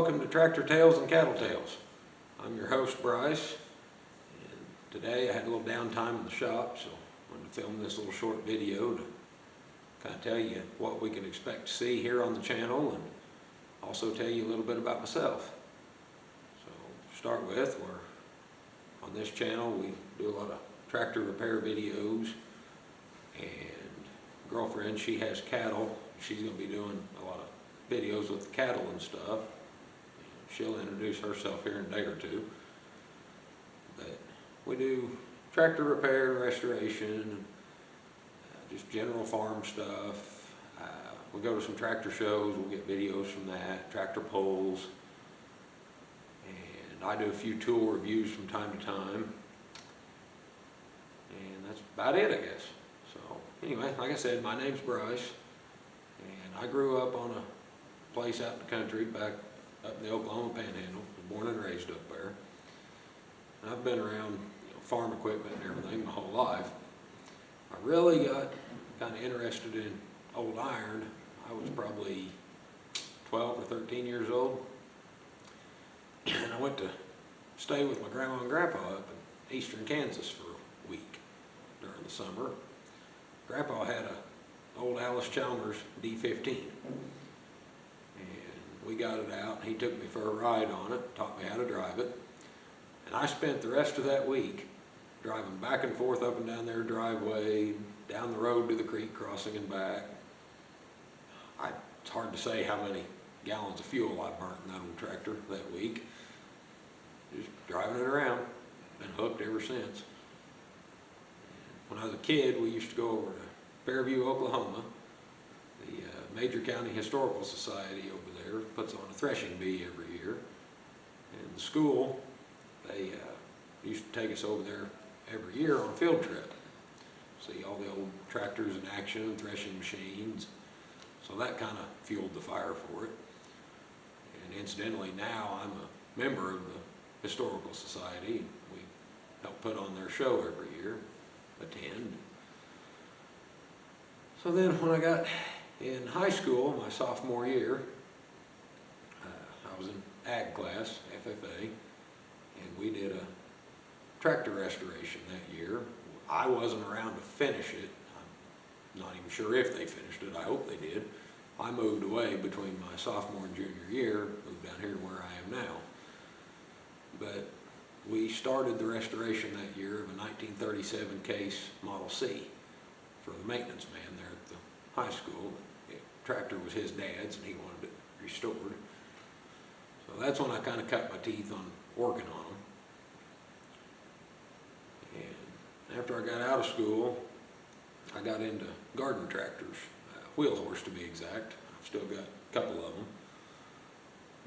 welcome to Tractor Tales and Cattle Tales. I'm your host, Bryce, and today I had a little downtime in the shop, so I wanted to film this little short video to kind of tell you what we can expect to see here on the channel and also tell you a little bit about myself. So to start with, on this channel we do a lot of tractor repair videos, and girlfriend, she has cattle. She's going to be doing a lot of videos with the cattle and stuff. She'll introduce herself here in a day or two. But we do tractor repair, restoration, just general farm stuff. We go to some tractor shows, we'll get videos from that, tractor pulls, and I do a few tool reviews from time to time. And that's about it, I guess. So anyway, like I said, my name's Bryce, and I grew up on a place out in the country back up in the Oklahoma Panhandle. I was born and raised up there. And I've been around farm equipment and everything my whole life. I really got kind of interested in old iron. I was probably 12 or 13 years old. And I went to stay with my grandma and grandpa up in eastern Kansas for a week during the summer. Grandpa had an old Allis Chalmers D15. We got it out, and he took me for a ride on it, taught me how to drive it. And I spent the rest of that week driving back and forth up and down their driveway, down the road to the creek crossing and back. It's hard to say how many gallons of fuel I burnt in that old tractor that week. Just driving it around. Been hooked ever since. When I was a kid, we used to go over to Fairview, Oklahoma. The Major County Historical Society over there puts on a threshing bee every year. And the school, they used to take us over there every year on a field trip. See all the old tractors in action, threshing machines. So that kind of fueled the fire for it. And incidentally, now I'm a member of the Historical Society. We help put on their show every year, attend. So then when I got in high school, my sophomore year, I was in ag class, FFA, and we did a tractor restoration that year. I wasn't around to finish it. I'm not even sure if they finished it. I hope they did. I moved away between my sophomore and junior year, moved down here to where I am now. But we started the restoration that year of a 1937 Case Model C for the maintenance man there at the high school. The tractor was his dad's and he wanted it restored. So that's when I kind of cut my teeth on working on them. And after I got out of school, I got into garden tractors, wheel horse to be exact. I've still got a couple of them.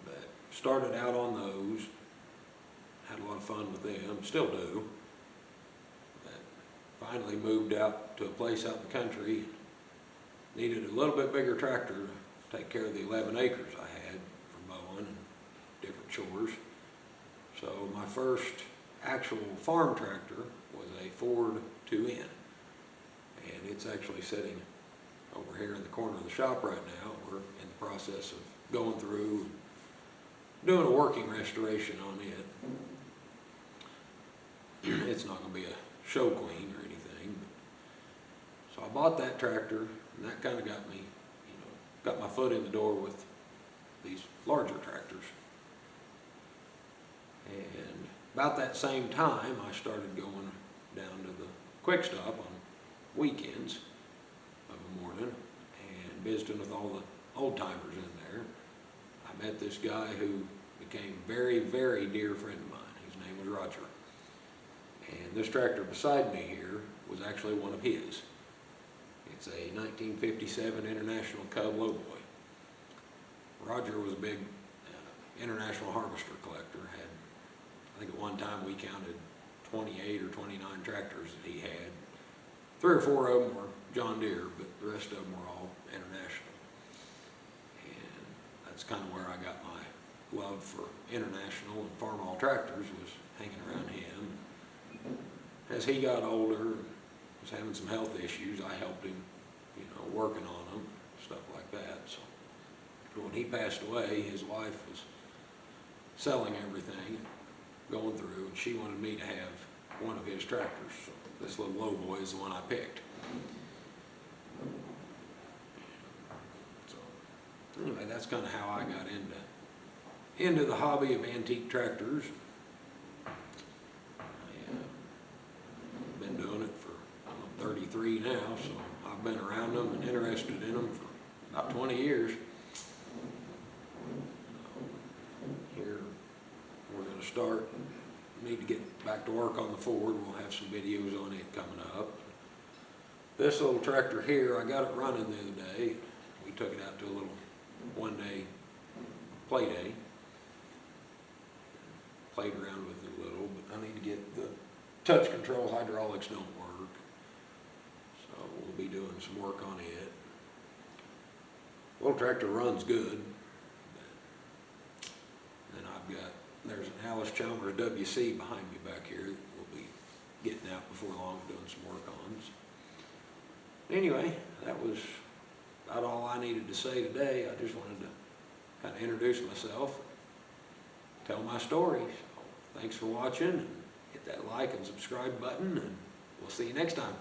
But started out on those, had a lot of fun with them, still do. But finally moved out to a place out in the country. Needed a little bit bigger tractor to take care of the 11 acres I had for mowing and different chores. So my first actual farm tractor was a Ford 2N. And it's actually sitting over here in the corner of the shop right now. We're in the process of going through and doing a working restoration on it. It's not going to be a show queen or anything. So I bought that tractor, and that kind of got me, got my foot in the door with these larger tractors. And about that same time, I started going down to the Quick Stop on weekends of a morning and visiting with all the old timers in there. I met this guy who became a very, very dear friend of mine. His name was Roger. And this tractor beside me here was actually one of his. It's a 1957 International Cub Lowboy. Roger was a big international harvester collector. I think at one time we counted 28 or 29 tractors that he had. 3 or 4 of them were John Deere, but the rest of them were all international. And that's kind of where I got my love for international and farm-all tractors, was hanging around him. As he got older, was having some health issues, I helped him, working on them, stuff like that. So when he passed away, his wife was selling everything, going through, and she wanted me to have one of his tractors. So this little low boy is the one I picked. So anyway, that's kind of how I got into the hobby of antique tractors. Been doing it for, I'm 33 now, so I've been around them and interested in them for about 20 years. Here, we're going to start. Need to get back to work on the Ford. We'll have some videos on it coming up. This little tractor here, I got it running the other day. We took it out to a little one-day play day. Played around with it a little, but I need to get the touch control hydraulics don't work. So we'll be doing some work on it. Little tractor runs good. Then there's an Alice Chalmers WC behind me back here that we'll be getting out before long, doing some work on. So anyway, that was about all I needed to say today. I just wanted to kind of introduce myself, tell my story. So thanks for watching, and hit that like and subscribe button, and we'll see you next time.